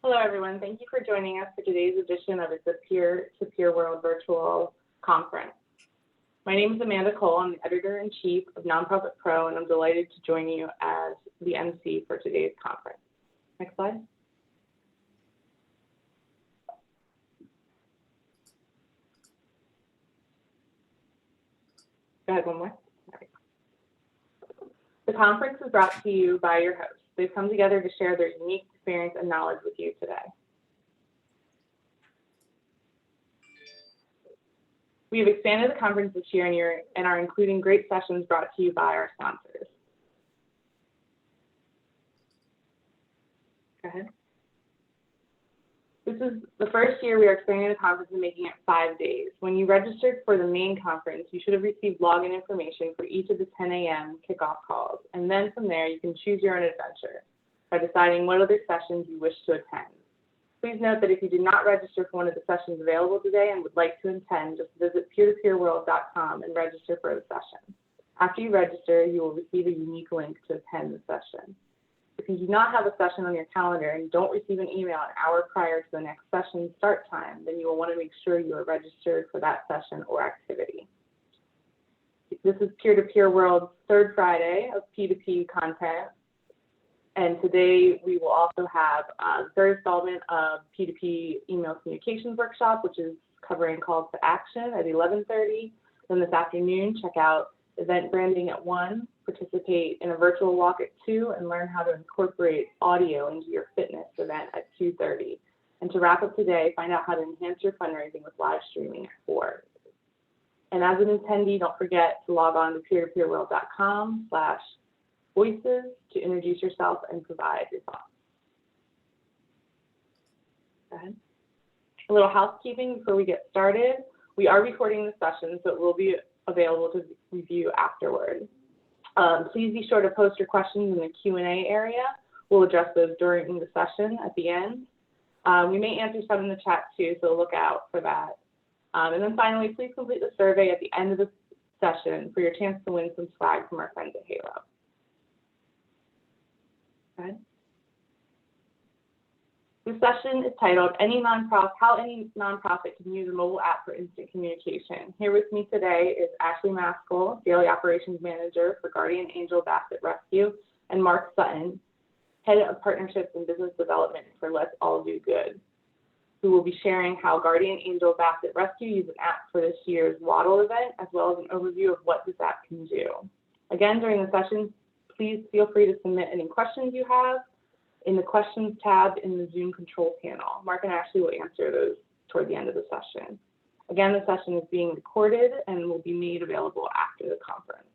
Hello, everyone. Thank you for joining us for today's edition of the Peer-to-Peer World Virtual Conference. My name is Amanda Cole. I'm the Editor-in-Chief of Nonprofit Pro, and I'm delighted to join you as the MC for today's conference. Next slide. Go ahead, one more. The conference is brought to you by your hosts. They've come together to share their unique experience and knowledge with you today. We have expanded the conference this year and are including great sessions brought to you by our sponsors. Go ahead. This is the first year we are expanding the conference and making it 5 days. When you registered for the main conference, you should have received login information for each of the 10 a.m. kickoff calls. And then from there, you can choose your own adventure by deciding what other sessions you wish to attend. Please note that if you did not register for one of the sessions available today and would like to attend, just visit peertopeerworld.com and register for the session. After you register, you will receive a unique link to attend the session. If you do not have a session on your calendar and don't receive an email an hour prior to the next session start time, then you will want to make sure you are registered for that session or activity. This is Peer-to-Peer World's third Friday of P2P content. And today we will also have the third installment of P2P email communications workshop, which is covering calls to action at 11:30. Then this afternoon, check out event branding at 1, participate in a virtual walk at 2, and learn how to incorporate audio into your fitness event at 2:30. And to wrap up today, find out how to enhance your fundraising with live streaming at 4. And as an attendee, don't forget to log on to peertopeerworld.com/voices to introduce yourself and provide your thoughts. Go ahead. A little housekeeping before we get started. We are recording the session, so it will be available to review afterward. Please be sure to post your questions in the Q&A area. We'll address those during the session at the end. We may answer some in the chat too, so look out for that. And then finally, please complete the survey at the end of the session for your chance to win some swag from our friends at Halo. Go ahead. This session is titled How Any Nonprofit Can Use a Mobile App for Instant Communication. Here with me today is Ashley Maskell, Daily Operations Manager for Guardian Angel Basset Rescue, and Mark Sutton, Head of Partnerships and Business Development for Let's All Do Good, who will be sharing how Guardian Angel Basset Rescue uses an app for this year's Waddle event, as well as an overview of what this app can do. Again, during the session, please feel free to submit any questions you have in the questions tab in the Zoom control panel. Mark and Ashley will answer those toward the end of the session. Again, the session is being recorded and will be made available after the conference.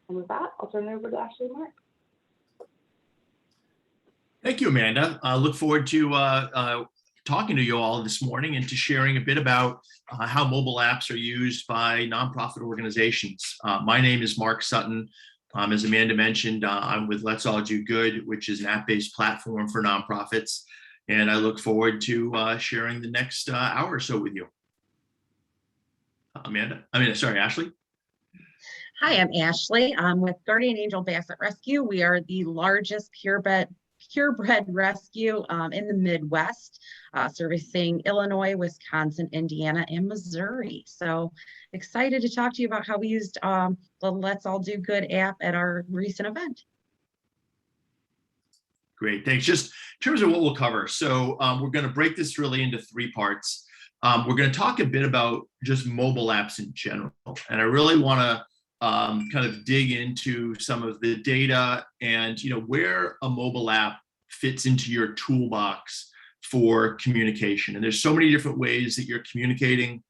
And with that, I'll turn it over to Ashley and Mark. Thank you, Amanda. I look forward to talking to you all this morning and to sharing a bit about how mobile apps are used by nonprofit organizations. My name is Mark Sutton. As Amanda mentioned, I'm with Let's All Do Good, which is an app-based platform for nonprofits, and I look forward to sharing the next hour or so with you. Ashley. Hi, I'm Ashley. I'm with Guardian Angel Basset Rescue. We are the largest purebred rescue in the Midwest, servicing Illinois, Wisconsin, Indiana, and Missouri. So excited to talk to you about how we used the Let's All Do Good app at our recent event. Great, thanks. Just in terms of what we'll cover, so we're going to break this really into 3 parts. We're going to talk a bit about just mobile apps in general, and I really want to kind of dig into some of the data and where a mobile app fits into your toolbox for communication. And there's so many different ways that you're communicating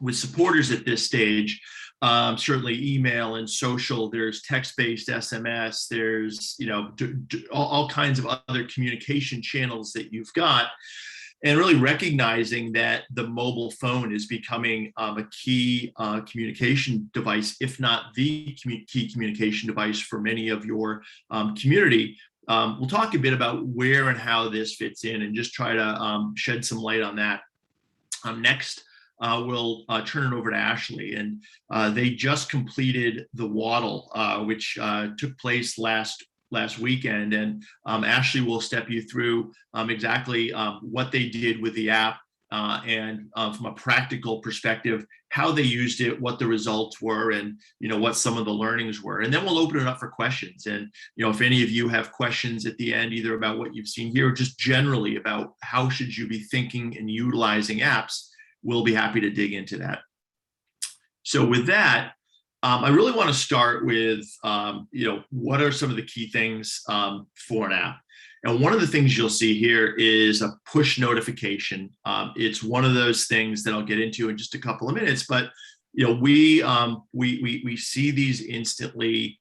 with supporters at this stage. Certainly email and social, there's text-based SMS, there's all kinds of other communication channels that you've got. And really recognizing that the mobile phone is becoming a key communication device, if not the key communication device for many of your community. We'll talk a bit about where and how this fits in and just try to shed some light on that. Next, we'll turn it over to Ashley. And they just completed the Waddle, which took place last last weekend, and Ashley will step you through exactly what they did with the app and from a practical perspective, how they used it, what the results were, and what some of the learnings were. And then we'll open it up for questions. And if any of you have questions at the end, either about what you've seen here or just generally about how should you be thinking and utilizing apps, we'll be happy to dig into that. So with that, I really want to start with, what are some of the key things for an app? And one of the things you'll see here is a push notification. It's one of those things that I'll get into in just a couple of minutes, but we see these instantly.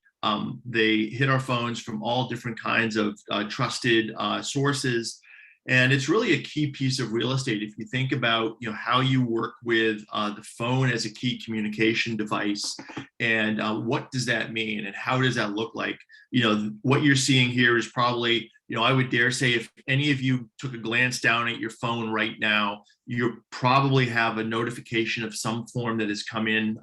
They hit our phones from all different kinds of trusted sources. And it's really a key piece of real estate. If you think about how you work with the phone as a key communication device, and what does that mean, and how does that look like? What you're seeing here is probably, I would dare say, if any of you took a glance down at your phone right now, you probably have a notification of some form that has come in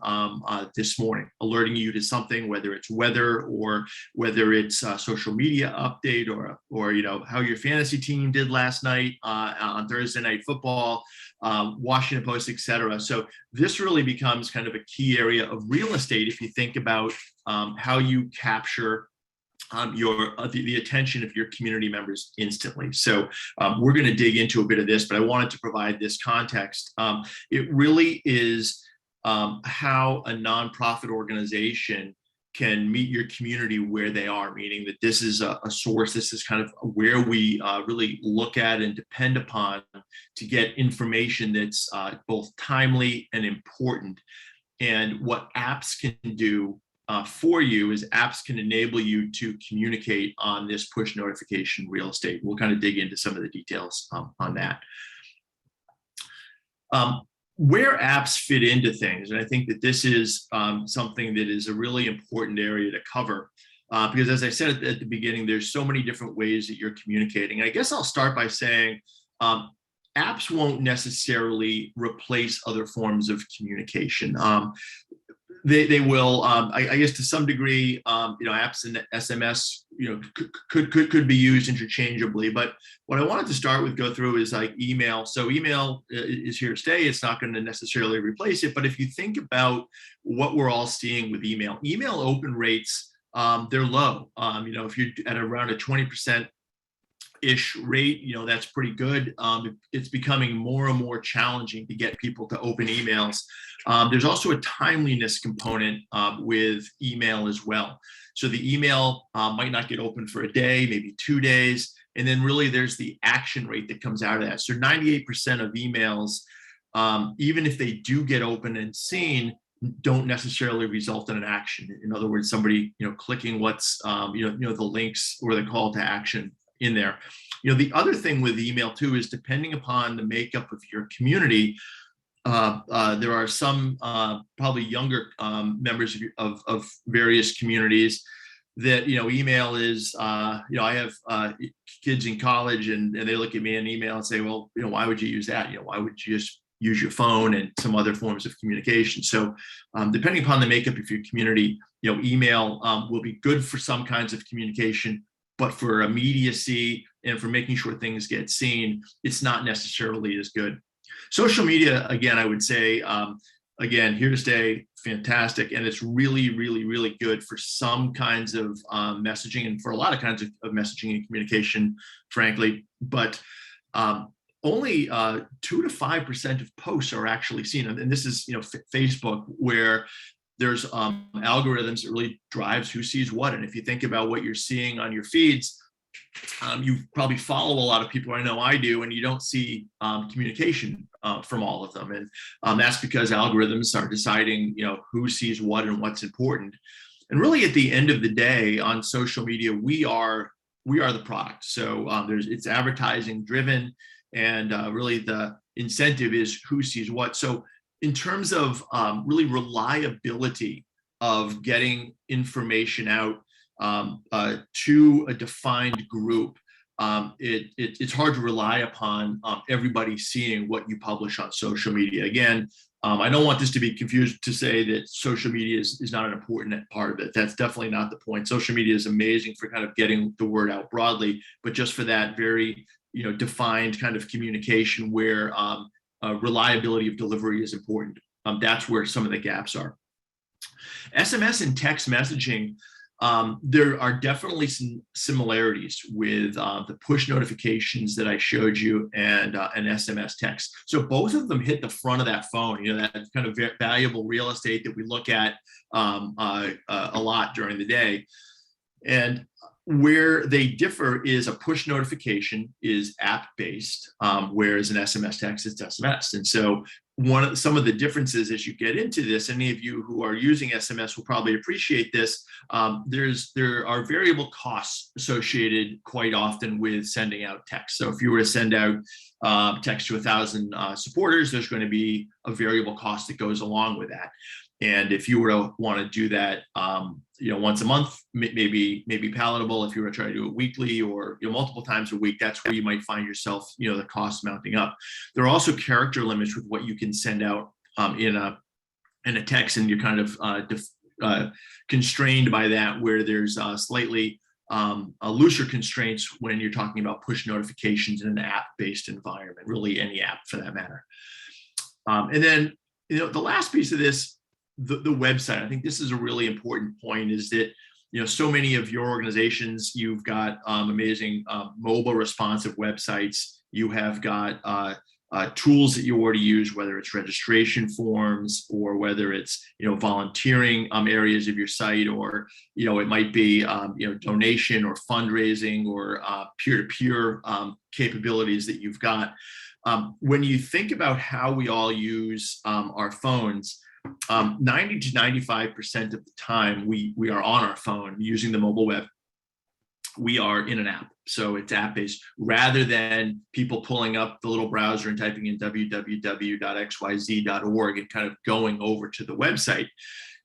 this morning, alerting you to something, whether it's weather or whether it's a social media update or how your fantasy team did last night on Thursday Night Football, Washington Post, etc. So this really becomes kind of a key area of real estate if you think about how you capture the attention of your community members instantly. So we're going to dig into a bit of this, but I wanted to provide this context. It really is how a nonprofit organization can meet your community where they are, meaning that this is a source, this is kind of where we really look at and depend upon to get information that's both timely and important. And what apps can do for you is apps can enable you to communicate on this push notification real estate. We'll kind of dig into some of the details on that. Where apps fit into things, and I think that this is something that is a really important area to cover, because as I said at the beginning, there's so many different ways that you're communicating. And I guess I'll start by saying apps won't necessarily replace other forms of communication. They will, I guess, to some degree, apps and SMS, could be used interchangeably. But what I wanted to start with, go through, is like email. So email is here to stay. It's not going to necessarily replace it. But if you think about what we're all seeing with email open rates, they're low. If you're at around a 20% ish rate, that's pretty good. It's becoming more and more challenging to get people to open emails. There's also a timeliness component with email as well. So the email might not get open for a day, maybe 2 days. And then really there's the action rate that comes out of that. So 98% of emails, even if they do get open and seen, don't necessarily result in an action. In other words, somebody, clicking what's, the links or the call to action in there. The other thing with email too is, depending upon the makeup of your community, there are some probably younger members of various communities that email is. I have kids in college, and they look at me in email and say, well, why would you use that? Why would you just use your phone and some other forms of communication? So depending upon the makeup of your community, email will be good for some kinds of communication, but for immediacy and for making sure things get seen, it's not necessarily as good. Social media, again, I would say, again, here to stay, fantastic. And it's really, really, really good for some kinds of messaging, and for a lot of kinds of messaging and communication, frankly. But only 2 to 5% of posts are actually seen. And this is, Facebook, where there's algorithms that really drives who sees what. And if you think about what you're seeing on your feeds, you probably follow a lot of people. I know I do, and you don't see communication from all of them. And that's because algorithms are deciding, who sees what and what's important. And really, at the end of the day, on social media, we are the product. So it's advertising driven, and really the incentive is who sees what. So in terms of really reliability of getting information out to a defined group, it's hard to rely upon everybody seeing what you publish on social media. Again, I don't want this to be confused to say that social media is not an important part of it. That's definitely not the point. Social media is amazing for kind of getting the word out broadly, but just for that very, defined kind of communication where reliability of delivery is important. That's where some of the gaps are. SMS and text messaging, there are definitely some similarities with the push notifications that I showed you and an SMS text. So both of them hit the front of that phone, that kind of valuable real estate that we look at a lot during the day. And where they differ is a push notification is app-based, whereas an SMS text is SMS. And so some of the differences as you get into this, any of you who are using SMS will probably appreciate this. There are variable costs associated quite often with sending out text. So if you were to send out text to 1,000 supporters, there's going to be a variable cost that goes along with that. And if you were to want to do that, once a month, maybe palatable. If you were to try to do it weekly or multiple times a week, that's where you might find yourself, the cost mounting up. There are also character limits with what you can send out in a text, and you're kind of constrained by that, where there's slightly looser constraints when you're talking about push notifications in an app-based environment, really any app for that matter. And then, the last piece of this, the website, I think this is a really important point, is that, so many of your organizations, you've got amazing mobile responsive websites. You have got tools that you already use, whether it's registration forms or whether it's, volunteering areas of your site, or, it might be, donation or fundraising or peer-to-peer capabilities that you've got. When you think about how we all use our phones, 90 to 95% of the time we are on our phone using the mobile web. We are in an app, so it's app-based, rather than people pulling up the little browser and typing in www.xyz.org and kind of going over to the website.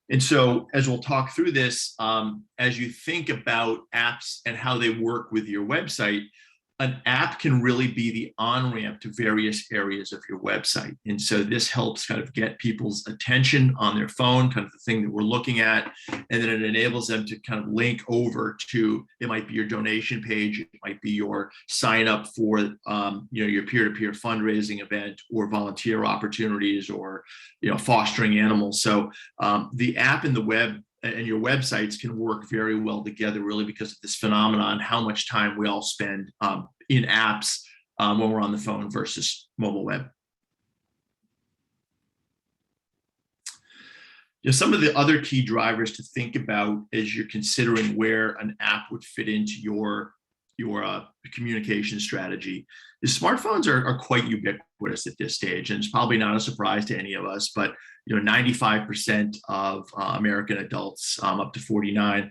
And so, as we'll talk through this, as you think about apps and how they work with your website, an app can really be the on-ramp to various areas of your website. And so this helps kind of get people's attention on their phone, kind of the thing that we're looking at. And then it enables them to kind of link over to, it might be your donation page, it might be your sign up for your peer-to-peer fundraising event, or volunteer opportunities, or fostering animals. So the app and the web and your websites can work very well together, really because of this phenomenon, how much time we all spend in apps when we're on the phone versus mobile web. Some of the other key drivers to think about as you're considering where an app would fit into your communication strategy is smartphones are quite ubiquitous at this stage, and it's probably not a surprise to any of us, but 95% of American adults up to 49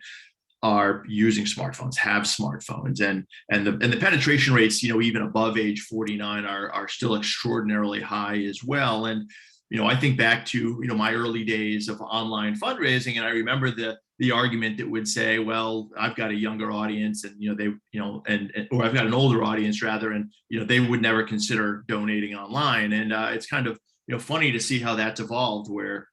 are using smartphones, have smartphones, and the penetration rates, even above age 49 are still extraordinarily high as well. And I think back to my early days of online fundraising, and I remember the argument that would say, well, I've got a younger audience, and or I've got an older audience rather, and they would never consider donating online. And it's kind of funny to see how that's evolved, where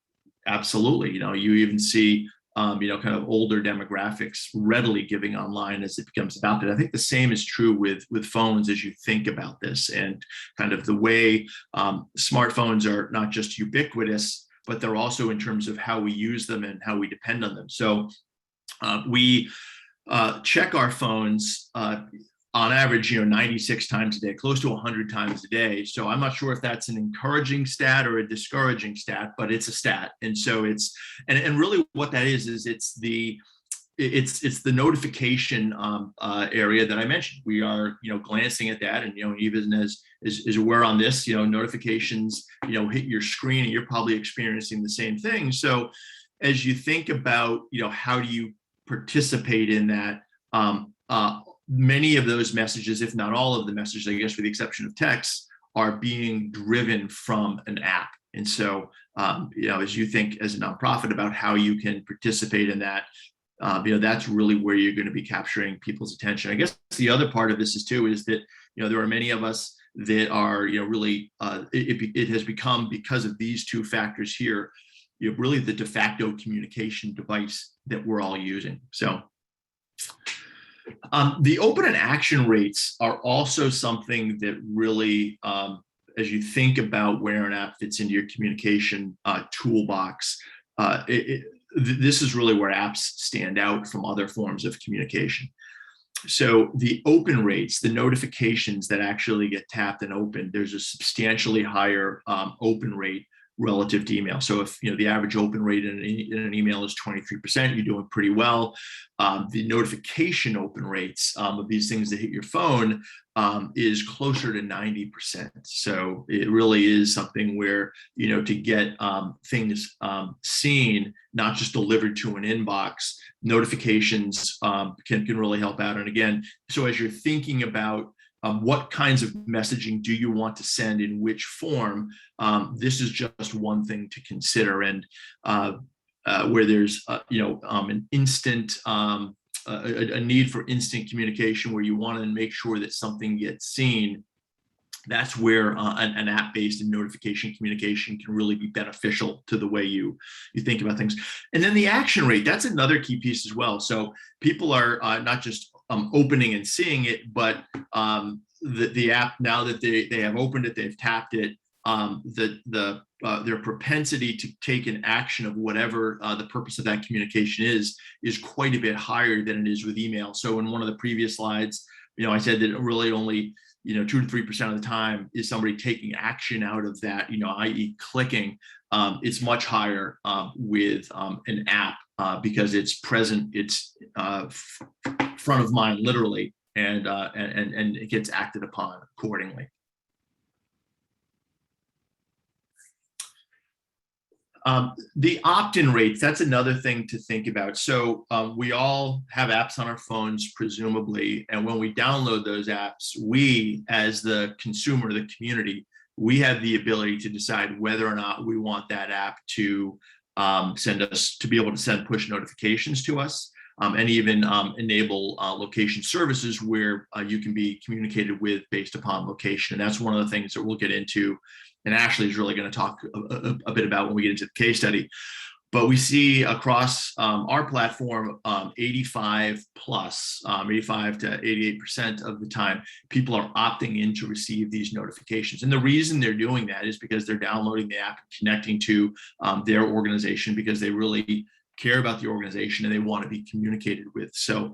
absolutely, you even see kind of older demographics readily giving online as it becomes adopted. I think the same is true with phones as you think about this, and kind of the way smartphones are not just ubiquitous, but they're also in terms of how we use them and how we depend on them. So we check our phones on average, 96 times a day, close to 100 times a day. So I'm not sure if that's an encouraging stat or a discouraging stat, but it's a stat. And so it's, and really what that is it's the notification area that I mentioned. We are, glancing at that, and, even is aware on this, notifications, hit your screen, and you're probably experiencing the same thing. So as you think about, how do you participate in that, many of those messages, if not all of the messages, I guess with the exception of text, are being driven from an app. And so, as you think as a nonprofit about how you can participate in that, That's really where you're going to be capturing people's attention. I guess the other part of this is that, there are many of us that are, really, it has become, because of these two factors here, really the de facto communication device that we're all using. So the open and action rates are also something that really, as you think about where an app fits into your communication toolbox, this is really where apps stand out from other forms of communication. So the open rates, the notifications that actually get tapped and opened, there's a substantially higher open rate relative to email. So if the average open rate in an email is 23%, you're doing pretty well. The notification open rates of these things that hit your phone is closer to 90%. So it really is something where, to get things seen, not just delivered to an inbox, notifications can really help out. And again, so as you're thinking about what kinds of messaging do you want to send in which form, this is just one thing to consider. And where there's an instant a need for instant communication, where you want to make sure that something gets seen, that's where an app-based and notification communication can really be beneficial to the way you think about things. And then the action rate, that's another key piece as well. So people are not just opening and seeing it, but the app, now that they have opened it, they've tapped it, their propensity to take an action of whatever the purpose of that communication is quite a bit higher than it is with email. So in one of the previous slides, I said that really only 2 to 3% of the time is somebody taking action out of that, i.e. clicking. It's much higher with an app because it's present, it's front of mind literally, and it gets acted upon accordingly. The opt-in rates, that's another thing to think about. So we all have apps on our phones, presumably, and when we download those apps, we, as the consumer, the community, we have the ability to decide whether or not we want that app to be able to send push notifications to us, and even enable location services where you can be communicated with based upon location. And that's one of the things that we'll get into, and Ashley is really going to talk a bit about when we get into the case study. But we see across our platform, 85 to 88% of the time, people are opting in to receive these notifications. And the reason they're doing that is because they're downloading the app, connecting to their organization, because they really care about the organization and they want to be communicated with. So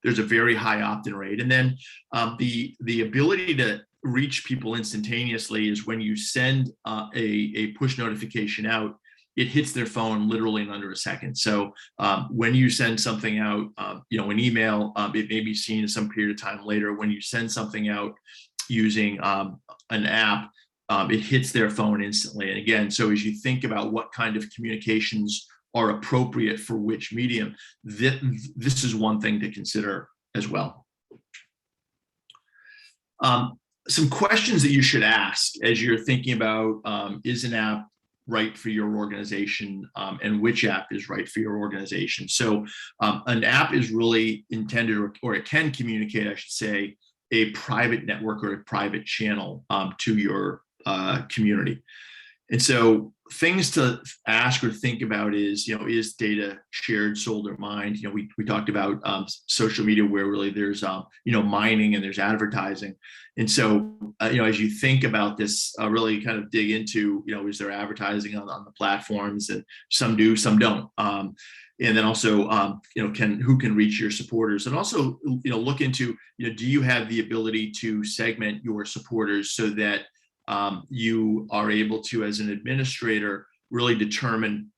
there's a very high opt-in rate. And then the ability to reach people instantaneously is when you send a push notification out, it hits their phone literally in under a second. So when you send something out, an email, it may be seen some period of time later. When you send something out using an app, it hits their phone instantly. And again, so as you think about what kind of communications are appropriate for which medium, this is one thing to consider as well. Some questions that you should ask as you're thinking about, is an app right for your organization, and which app is right for your organization. So an app is really intended, or it can communicate, I should say, a private network or a private channel to your community. And so things to ask or think about is, is data shared, sold, or mined? We talked about social media, where really there's, mining and there's advertising. And so, as you think about this, really kind of dig into, is there advertising on the platforms? And some do, some don't. And then also, who can reach your supporters? And also, look into, do you have the ability to segment your supporters so that you are able to, as an administrator, really determine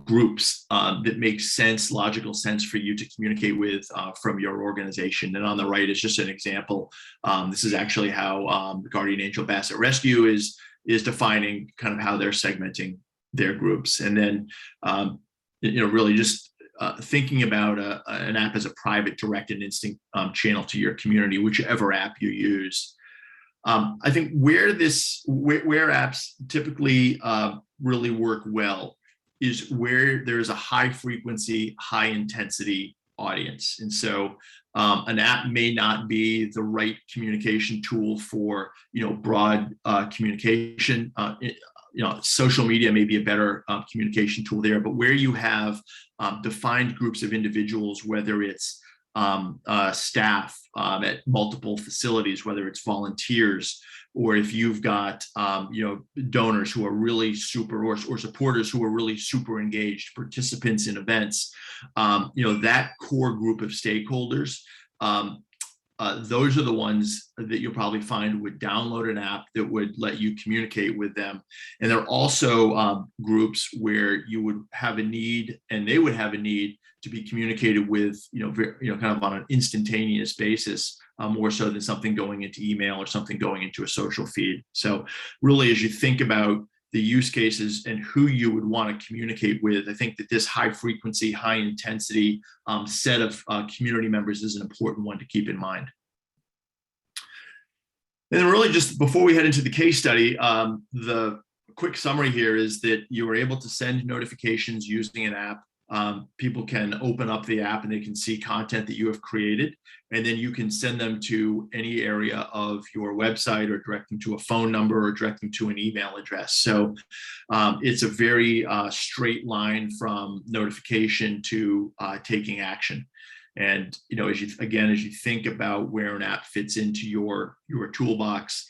groups that make sense, logical sense for you to communicate with from your organization. And on the right is just an example. This is actually how the Guardian Angel Basset Rescue is defining kind of how they're segmenting their groups. And then, really just thinking about an app as a private, direct, and instant channel to your community, whichever app you use. I think where apps typically really work well is where there's a high frequency, high intensity audience. And so an app may not be the right communication tool for, broad communication. Social media may be a better communication tool there, but where you have defined groups of individuals, whether it's staff at multiple facilities, whether it's volunteers, or if you've got donors who are really super, or supporters who are really super engaged, participants in events, that core group of stakeholders, those are the ones that you'll probably find would download an app that would let you communicate with them. And there are also groups where you would have a need, and they would have a need to be communicated with, kind of on an instantaneous basis, more so than something going into email or something going into a social feed. So really, as you think about the use cases and who you would want to communicate with, I think that this high frequency, high intensity set of community members is an important one to keep in mind. And then really, just before we head into the case study, the quick summary here is that you were able to send notifications using an app. People can open up the app and they can see content that you have created, and then you can send them to any area of your website, or direct them to a phone number, or direct them to an email address. So it's a very straight line from notification to taking action. And as you think about where an app fits into your toolbox,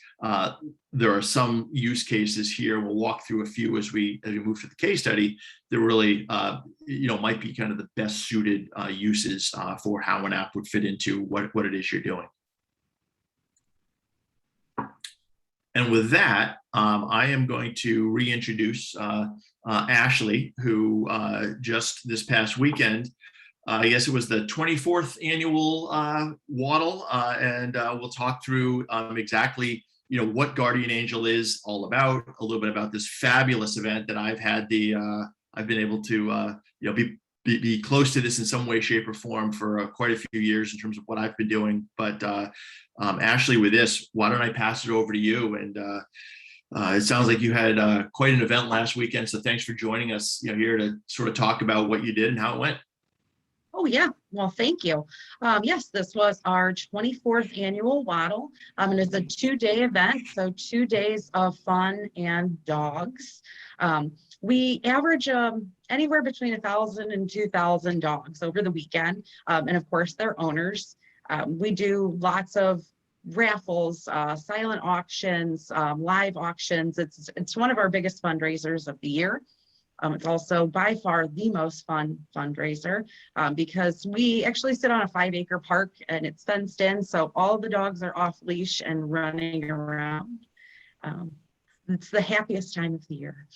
there are some use cases here. We'll walk through a few as we move through the case study that really might be kind of the best suited uses for how an app would fit into what it is you're doing. And with that, I am going to reintroduce Ashley, who just this past weekend, I guess it was the 24th annual Waddle, and we'll talk through exactly what Guardian Angel is all about, a little bit about this fabulous event that I've had I've been able to be close to this in some way, shape, or form for quite a few years in terms of what I've been doing. But Ashley, with this, why don't I pass it over to you? And it sounds like you had quite an event last weekend, so thanks for joining us here to sort of talk about what you did and how it went. Oh, yeah. Well, thank you. Yes, this was our 24th annual Waddle. And it's a 2-day event, so 2 days of fun and dogs. We average anywhere between 1,000 and 2,000 dogs over the weekend, and of course, their owners. We do lots of raffles, silent auctions, live auctions. It's one of our biggest fundraisers of the year. It's also by far the most fun fundraiser because we actually sit on a 5-acre park and it's fenced in, so all the dogs are off leash and running around. It's the happiest time of the year.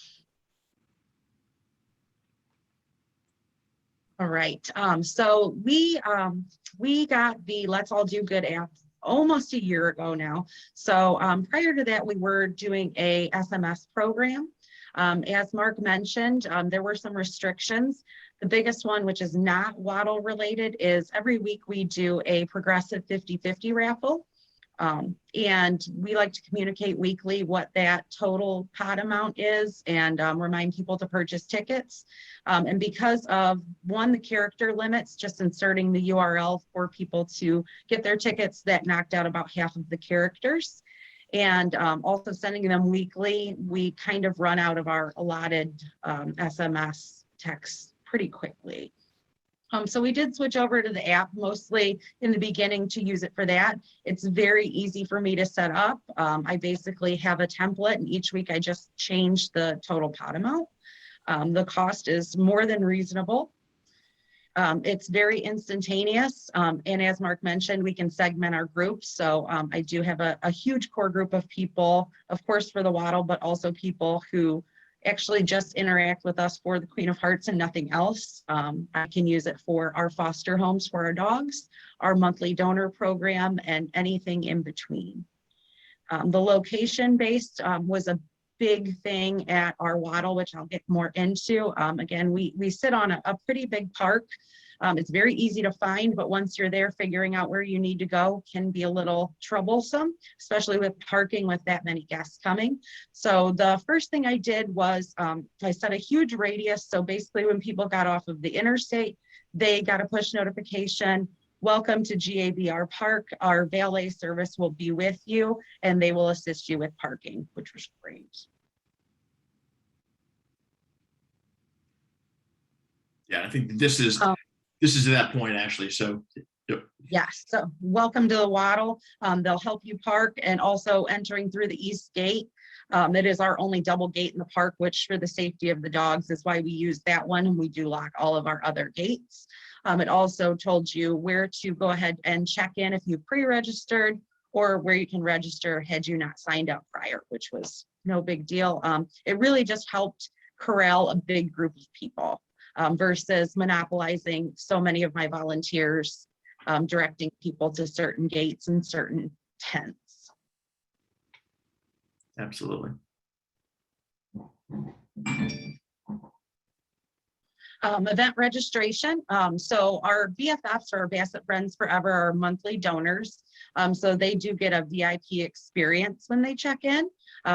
All right, so we got the Let's All Do Good app almost a year ago now. So prior to that, we were doing a SMS program. As Mark mentioned, there were some restrictions. The biggest one, which is not Waddle related, is every week we do a progressive 50-50 raffle. And we like to communicate weekly what that total pot amount is and remind people to purchase tickets. And because of, one, the character limits, just inserting the URL for people to get their tickets, that knocked out about half of the characters. And also sending them weekly, we kind of run out of our allotted SMS texts pretty quickly. So we did switch over to the app, mostly in the beginning to use it for that. It's very easy for me to set up. I basically have a template, and each week I just change the total pot amount. The cost is more than reasonable. It's very instantaneous. And as Mark mentioned, we can segment our groups. So I do have a huge core group of people, of course, for the Waddle, but also people who actually just interact with us for the Queen of Hearts and nothing else. I can use it for our foster homes for our dogs, our monthly donor program, and anything in between. The location-based was a big thing at our Waddle, which I'll get more into. Again, we sit on a pretty big park. It's very easy to find, but once you're there, figuring out where you need to go can be a little troublesome, especially with parking with that many guests coming. So the first thing I did was I set a huge radius. So basically when people got off of the interstate, they got a push notification. Welcome to GABR Park. Our valet service will be with you and they will assist you with parking, which was great. Yeah, I think this is that point, Ashley. So, yep. Yes, so welcome to the Waddle. They'll help you park, and also entering through the east gate. It is our only double gate in the park, which for the safety of the dogs is why we use that one, and we do lock all of our other gates. It also told you where to go ahead and check in if you pre-registered, or where you can register had you not signed up prior, which was no big deal. It really just helped corral a big group of people versus monopolizing so many of my volunteers directing people to certain gates and certain tents. Absolutely. Event registration. So our BFFs, or Basset Friends Forever, are monthly donors. So they do get a VIP experience when they check in.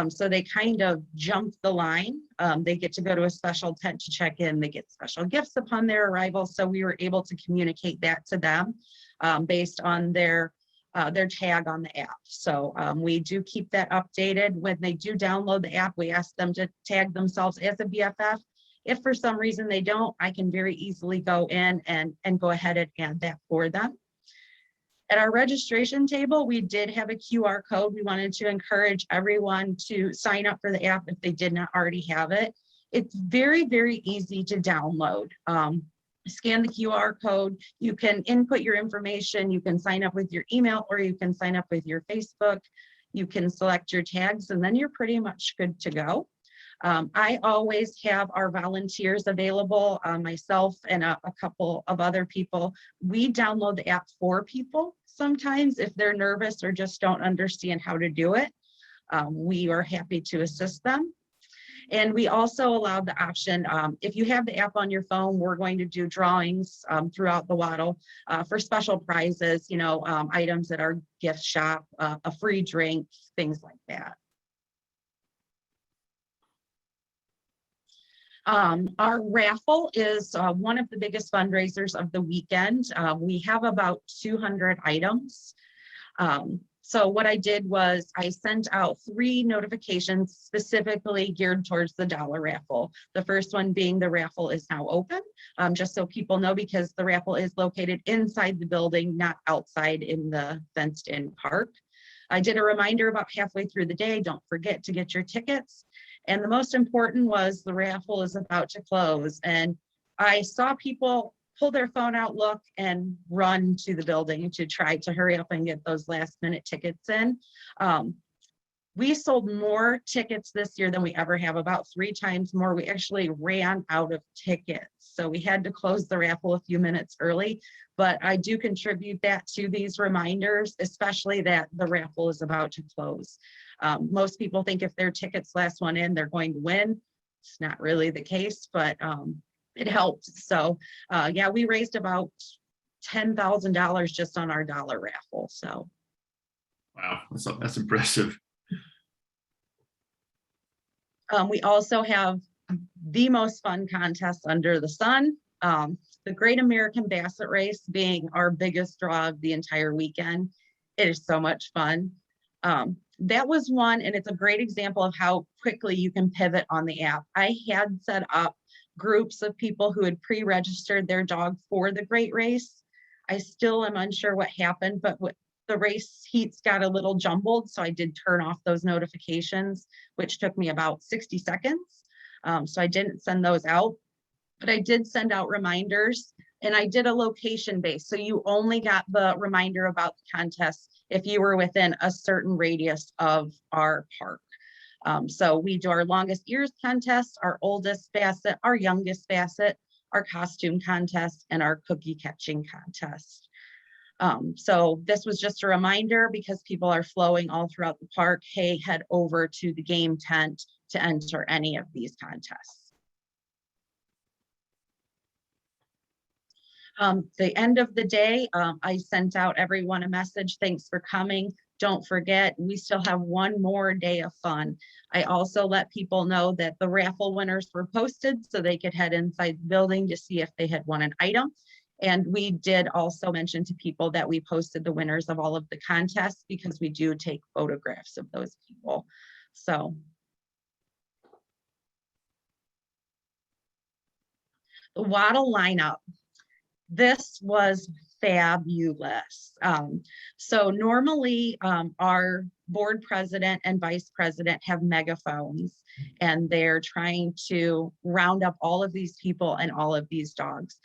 So they kind of jump the line. They get to go to a special tent to check in. They get special gifts upon their arrival. So we were able to communicate that to them based on their tag on the app. So we do keep that updated. When they do download the app, we ask them to tag themselves as a BFF. If for some reason they don't, I can very easily go in and go ahead and add that for them. At our registration table, we did have a QR code. We wanted to encourage everyone to sign up for the app if they did not already have it. It's very, very easy to download. Scan the QR code. You can input your information. You can sign up with your email, or you can sign up with your Facebook. You can select your tags, and then you're pretty much good to go. I always have our volunteers available, myself and a couple of other people. We download the app for people sometimes if they're nervous or just don't understand how to do it. We are happy to assist them. And we also allow the option, if you have the app on your phone, we're going to do drawings throughout the Waddle for special prizes, items at our gift shop, a free drink, things like that. Our raffle is one of the biggest fundraisers of the weekend. We have about 200 items. So what I did was I sent out 3 notifications specifically geared towards the dollar raffle. The first one being the raffle is now open, just so people know, because the raffle is located inside the building, not outside in the fenced-in park. I did a reminder about halfway through the day, don't forget to get your tickets. And the most important was the raffle is about to close. And I saw people pull their phone out, look, and run to the building to try to hurry up and get those last minute tickets in. We sold more tickets this year than we ever have, about 3 times more. We actually ran out of tickets. So we had to close the raffle a few minutes early, but I do contribute that to these reminders, especially that the raffle is about to close. Most people think if their tickets last one in, they're going to win. It's not really the case, but it helped. So yeah, we raised about $10,000 just on our dollar raffle. So. Wow, that's impressive. We also have the most fun contest under the sun, the Great American Basset Race being our biggest draw of the entire weekend. It is so much fun. That was one, and it's a great example of how quickly you can pivot on the app. I had set up groups of people who had pre-registered their dog for the Great Race. I still am unsure what happened, but the race heats got a little jumbled, so I did turn off those notifications, which took me about 60 seconds. So I didn't send those out, but I did send out reminders, and I did a location base. So you only got the reminder about the contest if you were within a certain radius of our park. So we do our longest ears contest, our oldest Basset, our youngest Basset, our costume contest, and our cookie catching contest. So this was just a reminder, because people are flowing all throughout the park. Hey, head over to the game tent to enter any of these contests. The end of the day, I sent out everyone a message. Thanks for coming. Don't forget, we still have one more day of fun. I also let people know that the raffle winners were posted so they could head inside the building to see if they had won an item. And we did also mention to people that we posted the winners of all of the contests because we do take photographs of those people. So. The Waddle lineup. This was fabulous. So normally our board president and vice president have megaphones and they're trying to round up all of these people and all of these dogs.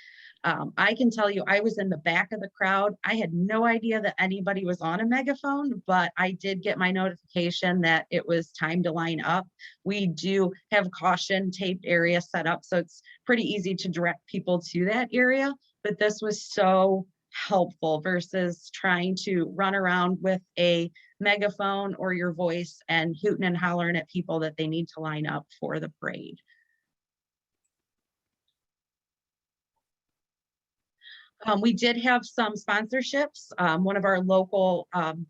I can tell you, I was in the back of the crowd. I had no idea that anybody was on a megaphone, but I did get my notification that it was time to line up. We do have caution taped area set up, so it's pretty easy to direct people to that area. But this was so helpful versus trying to run around with a megaphone or your voice and hooting and hollering at people that they need to line up for the parade. We did have some sponsorships. One of our local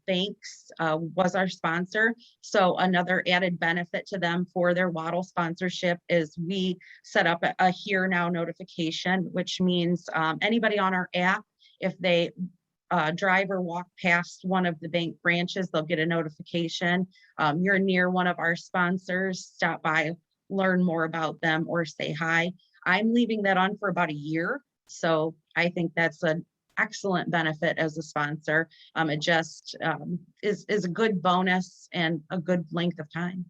banks was our sponsor. So another added benefit to them for their Waddle sponsorship is we set up a Here Now notification, which means anybody on our app, if they drive or walk past one of the bank branches, they'll get a notification. You're near one of our sponsors, stop by, learn more about them, or say hi. I'm leaving that on for about a year. So I think that's an excellent benefit as a sponsor. It just is a good bonus and a good length of time.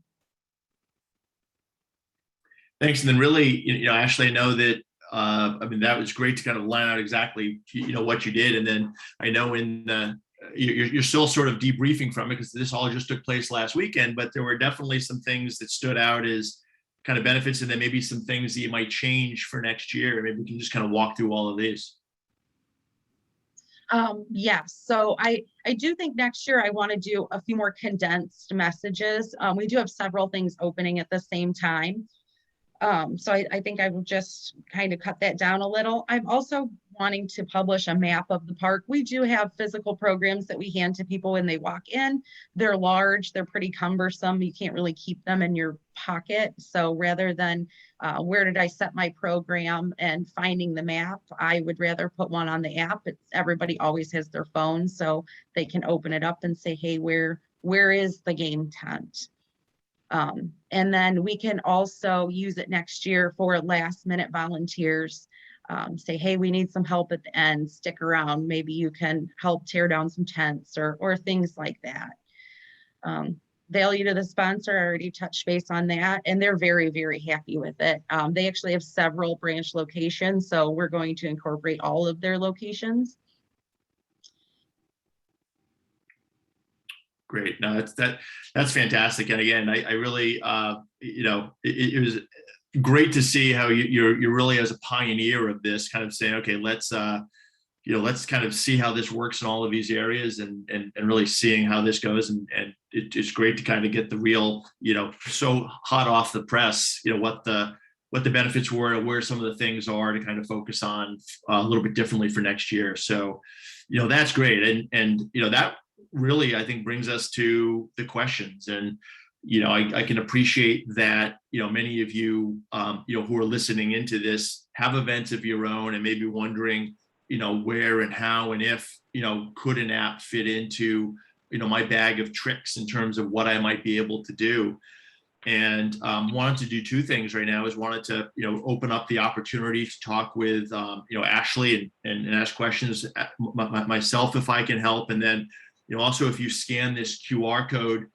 Thanks. And then really, Ashley, I know that, I mean, that was great to kind of line out exactly, what you did. And then I know you're still sort of debriefing from it because this all just took place last weekend, but there were definitely some things that stood out as kind of benefits, and then maybe some things that you might change for next year. Maybe we can just kind of walk through all of these. Yes, so I do think next year I want to do a few more condensed messages. We do have several things opening at the same time. So I think I will just kind of cut that down a little. I'm also wanting to publish a map of the park. We do have physical programs that we hand to people when they walk in. They're large, they're pretty cumbersome. You can't really keep them in your pocket. So rather than where did I set my program and finding the map, I would rather put one on the app. Everybody always has their phone, so they can open it up and say, hey, where is the game tent? And then we can also use it next year for last minute volunteers. Say, hey, we need some help at the end, stick around. Maybe you can help tear down some tents or things like that. Value to the sponsor, I already touched base on that, and they're very, very happy with it. They actually have several branch locations, so we're going to incorporate all of their locations. Great. No, that's fantastic. And again, I really, it was great to see how you're really as a pioneer of this kind of saying, okay, let's kind of see how this works in all of these areas and really seeing how this goes. And it's great to kind of get the real, so hot off the press, what the benefits were and where some of the things are to kind of focus on a little bit differently for next year. So, that's great. And that really, I think, brings us to the questions. And, I can appreciate that, many of you, who are listening into this have events of your own and maybe wondering, where and how and if, could an app fit into, my bag of tricks in terms of what I might be able to do. And wanted to do two things right now is wanted to, open up the opportunity to talk with, Ashley and ask questions myself if I can help. And then, also, if you scan this QR code,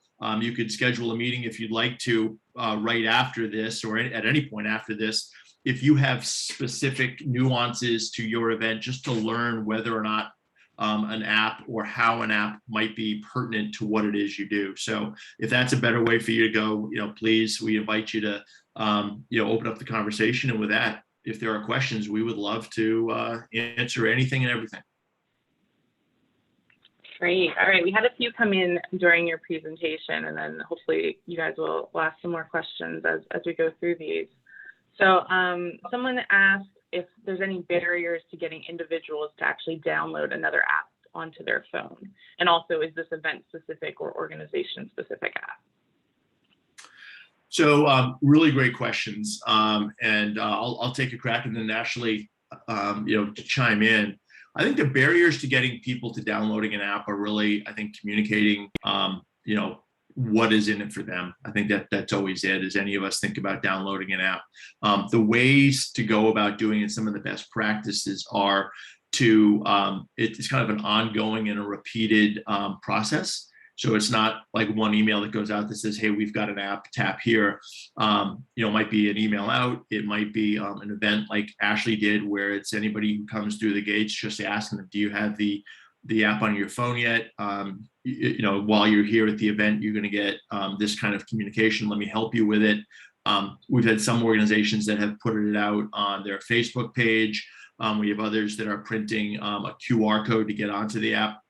you could schedule a meeting if you'd like to right after this or at any point after this, if you have specific nuances to your event, just to learn whether or not an app or how an app might be pertinent to what it is you do. So if that's a better way for you to go, please, we invite you to, open up the conversation. And with that, if there are questions, we would love to answer anything and everything. Great. All right. We had a few come in during your presentation, and then hopefully you guys will ask some more questions as we go through these. So someone asked if there's any barriers to getting individuals to actually download another app onto their phone. And also, is this event specific or organization specific app? So really great questions. And I'll take a crack and then Ashley, to chime in. I think the barriers to getting people to downloading an app are really, I think, communicating, what is in it for them. I think that's always it, as any of us think about downloading an app. The ways to go about doing it, some of the best practices are to, it's kind of an ongoing and a repeated process. So it's not like one email that goes out that says, hey, we've got an app, tap here. It might be an email out. It might be an event like Ashley did, where it's anybody who comes through the gates, just asking them, do you have the app on your phone yet? While you're here at the event, you're going to get this kind of communication. Let me help you with it. We've had some organizations that have put it out on their Facebook page. We have others that are printing a QR code to get onto the app.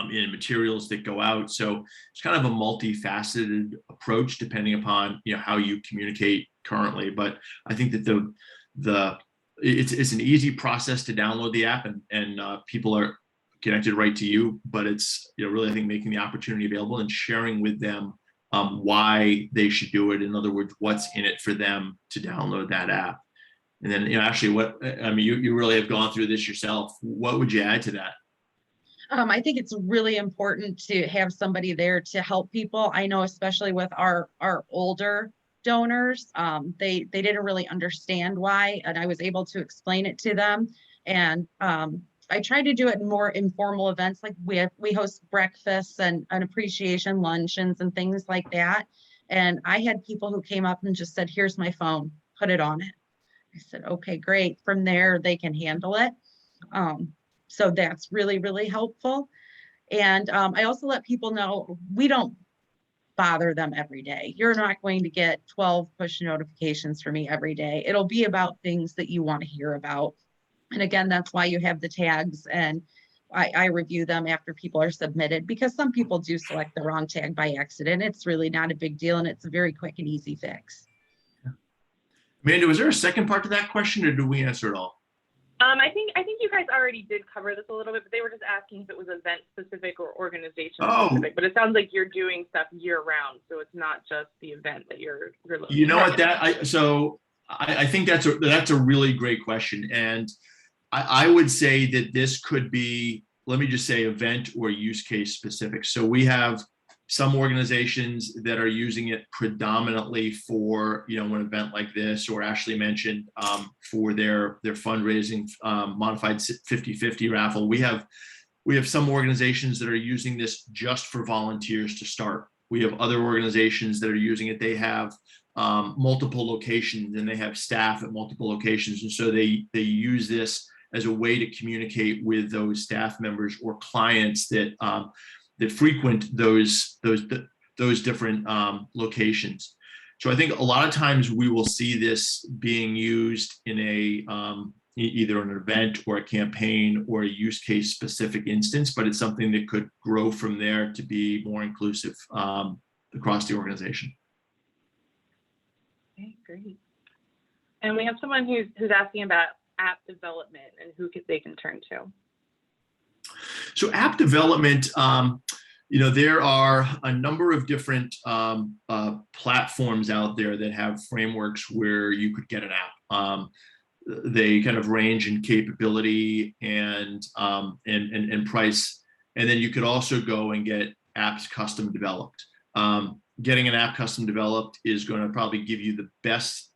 In materials that go out. So it's kind of a multifaceted approach depending upon how you communicate currently. But I think that it's an easy process to download the app and people are connected right to you. But it's really, I think, making the opportunity available and sharing with them why they should do it. In other words, what's in it for them to download that app. And then Ashley, you really have gone through this yourself. What would you add to that? I think it's really important to have somebody there to help people. I know, especially with our older donors, they didn't really understand why, and I was able to explain it to them. And I try to do it in more informal events, like we host breakfasts and an appreciation luncheons and things like that. And I had people who came up and just said, here's my phone, put it on it. I said, okay, great. From there, they can handle it. So that's really, really helpful. And I also let people know we don't bother them every day. You're not going to get 12 push notifications from me every day. It'll be about things that you want to hear about. And again, that's why you have the tags, and I review them after people are submitted, because some people do select the wrong tag by accident. It's really not a big deal, and it's a very quick and easy fix. Amanda, was there a second part to that question, or did we answer it all? I think you guys already did cover this a little bit, but they were just asking if it was event specific or organization specific. But it sounds like you're doing stuff year round, so it's not just the event that you're looking. You know what? I think that's a really great question, and I would say that this could be, let me just say, event or use case specific. So we have some organizations that are using it predominantly for, an event like this, or Ashley mentioned for their fundraising modified 50/50 raffle. We have some organizations that are using this just for volunteers to start. We have other organizations that are using it. They have multiple locations and they have staff at multiple locations. And so they use this as a way to communicate with those staff members or clients that frequent those different locations. So I think a lot of times we will see this being used in either an event or a campaign or a use case specific instance, but it's something that could grow from there to be more inclusive across the organization. Okay, great. And we have someone who's asking about app development and who they can turn to. So app development, there are a number of different platforms out there that have frameworks where you could get an app. They kind of range in capability and price. And then you could also go and get apps custom developed. Getting an app custom developed is going to probably give you the best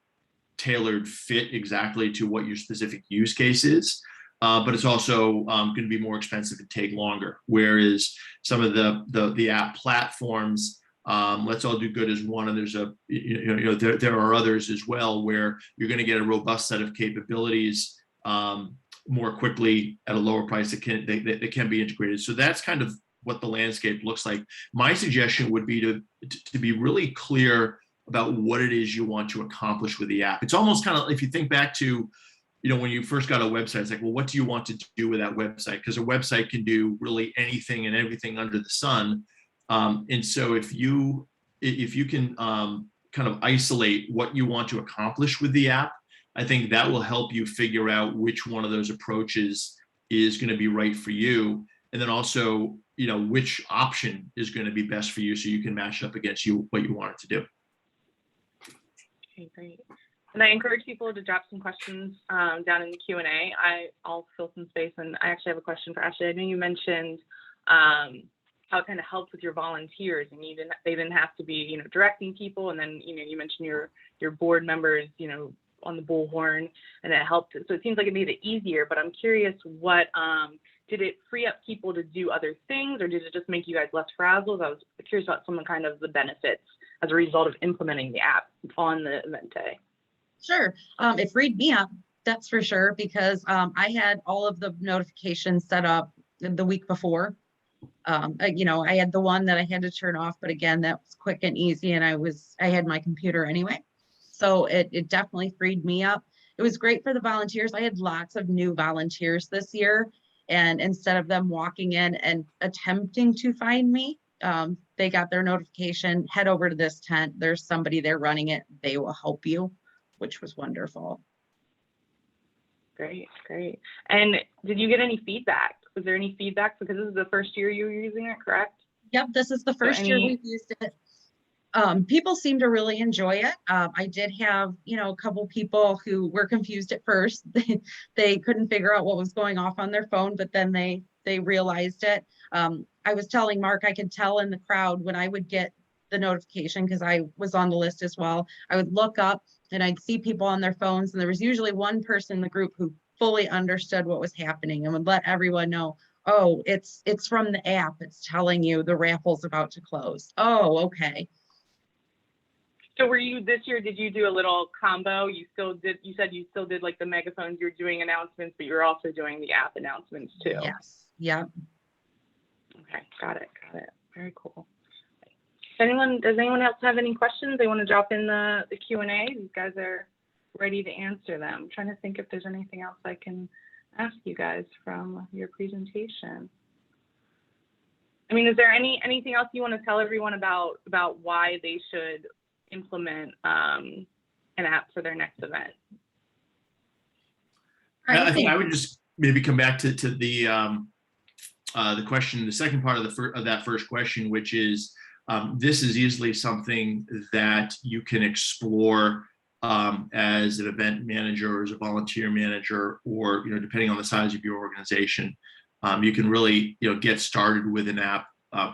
tailored fit exactly to what your specific use case is. But it's also going to be more expensive and take longer. Whereas some of the app platforms, Let's All Do Good is one, and there are others as well where you're going to get a robust set of capabilities more quickly at a lower price that can be integrated. So that's kind of what the landscape looks like. My suggestion would be to be really clear about what it is you want to accomplish with the app. It's almost kind of, if you think back to, when you first got a website, it's like, well, what do you want to do with that website? Because a website can do really anything and everything under the sun. And so if you can kind of isolate what you want to accomplish with the app, I think that will help you figure out which one of those approaches is going to be right for you. And then also, which option is going to be best for you so you can match up against what you want it to do. Okay, great. And I encourage people to drop some questions down in the Q&A. I'll fill some space, and I actually have a question for Ashley. I know you mentioned how it kind of helps with your volunteers, and they didn't have to be, directing people. And then, you mentioned your board members, on the bullhorn, and it helped. So it seems like it made it easier, but I'm curious what, did it free up people to do other things, or did it just make you guys less frazzled? I was curious about some of kind of the benefits as a result of implementing the app on the event day. Sure. It freed me up, that's for sure, because I had all of the notifications set up the week before. I had the one that I had to turn off, but again, that was quick and easy, and I had my computer anyway. So it definitely freed me up. It was great for the volunteers. I had lots of new volunteers this year, and instead of them walking in and attempting to find me, they got their notification, head over to this tent. There's somebody there running it. They will help you, which was wonderful. Great, great. And did you get any feedback? Was there any feedback? Because this is the first year you were using it, correct? Yep, this is the first year we've used it. People seem to really enjoy it. I did have, a couple people who were confused at first. They couldn't figure out what was going off on their phone, but then they realized it. I was telling Mark, I could tell in the crowd when I would get the notification, because I was on the list as well. I would look up and I'd see people on their phones, and there was usually one person in the group who fully understood what was happening and would let everyone know, oh, it's from the app. It's telling you the raffle's about to close. Oh, okay. So were you, this year, did you do a little combo? You said you still did like the megaphones, you're doing announcements, but you're also doing the app announcements too. Yes. Yeah. Okay. Got it. Very cool. Does anyone else have any questions they want to drop in the Q&A? You guys are ready to answer them. I'm trying to think if there's anything else I can ask you guys from your presentation. I mean, is there anything else you want to tell everyone about why they should implement an app for their next event? I think I would just maybe come back to the question, the second part of that first question, which is this is easily something that you can explore as an event manager or as a volunteer manager, or depending on the size of your organization. You can really get started with an app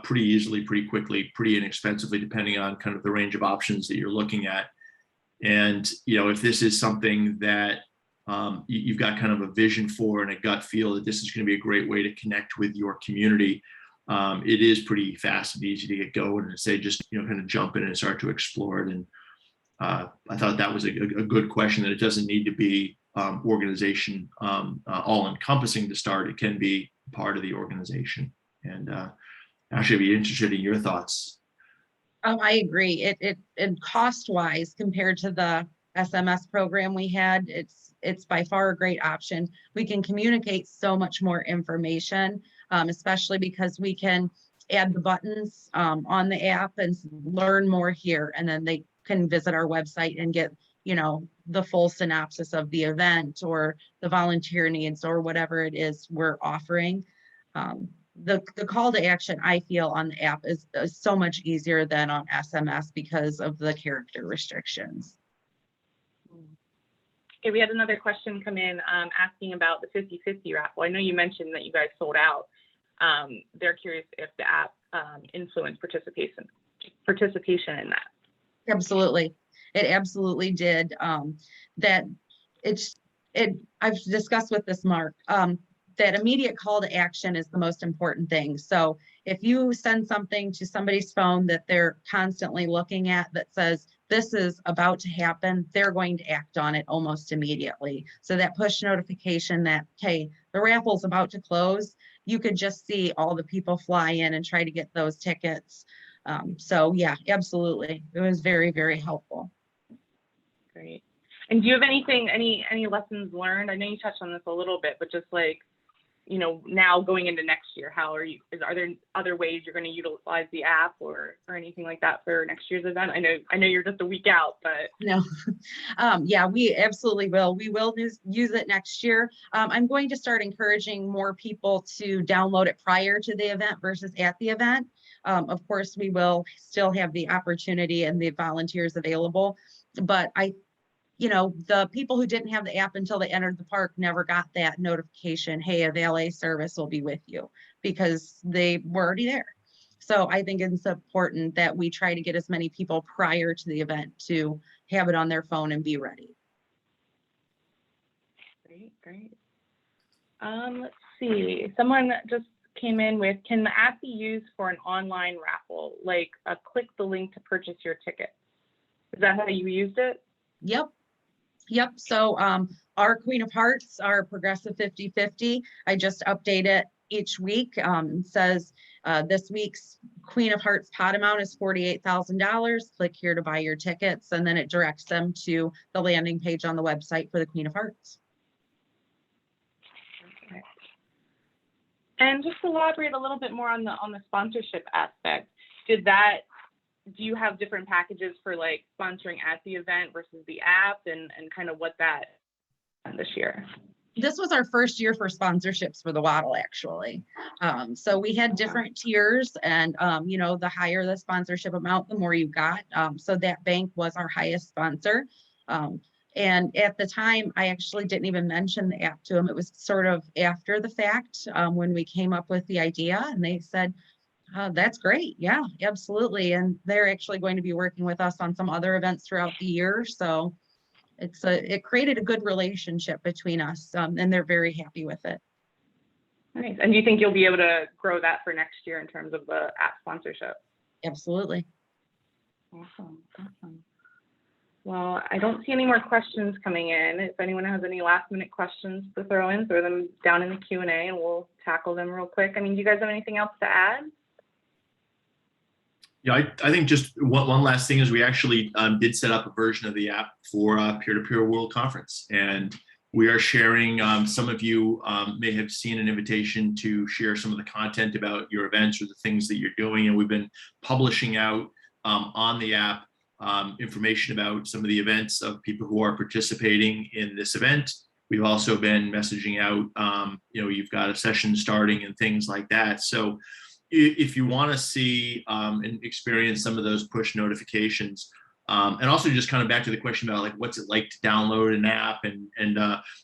pretty easily, pretty quickly, pretty inexpensively, depending on kind of the range of options that you're looking at. And if this is something that you've got kind of a vision for and a gut feel that this is going to be a great way to connect with your community, it is pretty fast and easy to get going and say just kind of jump in and start to explore it. And I thought that was a good question, that it doesn't need to be organization all encompassing to start. It can be part of the organization. And actually, I'd be interested in your thoughts. I agree. It cost wise compared to the SMS program we had, it's by far a great option. We can communicate so much more information, especially because we can add the buttons on the app and learn more here, and then they can visit our website and get the full synopsis of the event or the volunteer needs or whatever it is we're offering. The call to action, I feel, on the app is so much easier than on SMS because of the character restrictions. Okay, we had another question come in asking about the 50/50 raffle. I know you mentioned that you guys sold out. They're curious if the app influenced participation in that. Absolutely, it absolutely did. I've discussed with this Mark. That immediate call to action is the most important thing. So if you send something to somebody's phone that they're constantly looking at that says this is about to happen, they're going to act on it almost immediately. So that push notification that, hey, the raffle's about to close, you could just see all the people fly in and try to get those tickets. So yeah, absolutely. It was very, very helpful. Great. And do you have any lessons learned? I know you touched on this a little bit, but just like, now going into next year, are there other ways you're going to utilize the app or anything like that for next year's event? I know you're just a week out, but. No, yeah, we absolutely will. We will use it next year. I'm going to start encouraging more people to download it prior to the event versus at the event. Of course, we will still have the opportunity and the volunteers available, but the people who didn't have the app until they entered the park never got that notification, hey, a valet service will be with you, because they were already there. So I think it's important that we try to get as many people prior to the event to have it on their phone and be ready. Great. Let's see. Someone just came in with, can the app be used for an online raffle, like a click the link to purchase your ticket? Is that how you used it? Yep. So our Queen of Hearts, our progressive 50/50, I just update it each week. It says this week's Queen of Hearts pot amount is $48,000. Click here to buy your tickets, and then it directs them to the landing page on the website for the Queen of Hearts. Okay. And just elaborate a little bit more on the sponsorship aspect. Do you have different packages for like sponsoring at the event versus the app, and kind of what that this year? This was our first year for sponsorships for the Waddle, actually. So we had different tiers, and the higher the sponsorship amount, the more you got. So that bank was our highest sponsor. And at the time, I actually didn't even mention the app to them. It was sort of after the fact when we came up with the idea, and they said, that's great. Yeah, absolutely. And they're actually going to be working with us on some other events throughout the year. So it created a good relationship between us, and they're very happy with it. Nice. And do you think you'll be able to grow that for next year in terms of the app sponsorship? Absolutely. Awesome. Well, I don't see any more questions coming in. If anyone has any last minute questions to throw them down in the Q&A and we'll tackle them real quick. I mean, do you guys have anything else to add? Yeah, I think just one last thing is we actually did set up a version of the app for Peer-to-Peer World Conference, and we are sharing, some of you may have seen an invitation to share some of the content about your events or the things that you're doing, and we've been publishing out on the app information about some of the events of people who are participating in this event. We've also been messaging out, you've got a session starting and things like that. So if you want to see and experience some of those push notifications, and also just kind of back to the question about like what's it like to download an app, and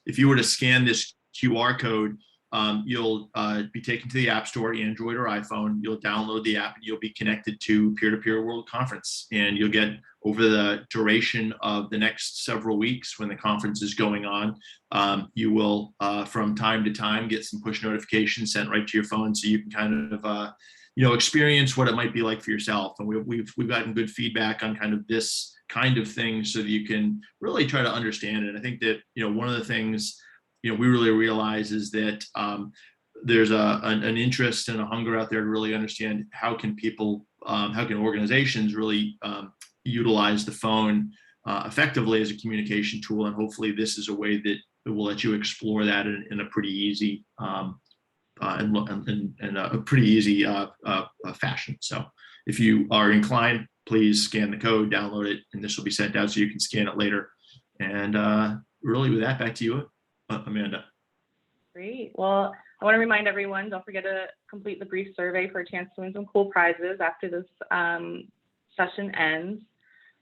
if you were to scan this QR code, you'll be taken to the App Store, Android or iPhone. You'll download the app and you'll be connected to Peer-to-Peer World Conference, and you'll get, over the duration of the next several weeks when the conference is going on, you will from time to time get some push notifications sent right to your phone, so you can kind of experience what it might be like for yourself. And we've gotten good feedback on kind of this kind of thing, so that you can really try to understand it. And I think that one of the things we really realize is that there's an interest and a hunger out there to really understand how can organizations really utilize the phone effectively as a communication tool, and hopefully this is a way that will let you explore that in a pretty easy and a pretty easy fashion. So if you are inclined, please scan the code, download it, and this will be sent out so you can scan it later. And really, with that, back to you, Amanda. Great. Well, I want to remind everyone, don't forget to complete the brief survey for a chance to win some cool prizes after this session ends.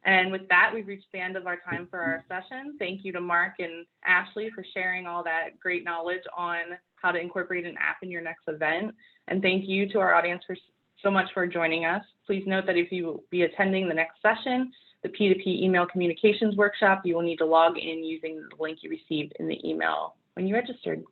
And with that, we've reached the end of our time for our session. Thank you to Mark and Ashley for sharing all that great knowledge on how to incorporate an app in your next event. And thank you to our audience so much for joining us. Please note that if you will be attending the next session, the P2P email communications workshop, you will need to log in using the link you received in the email when you registered.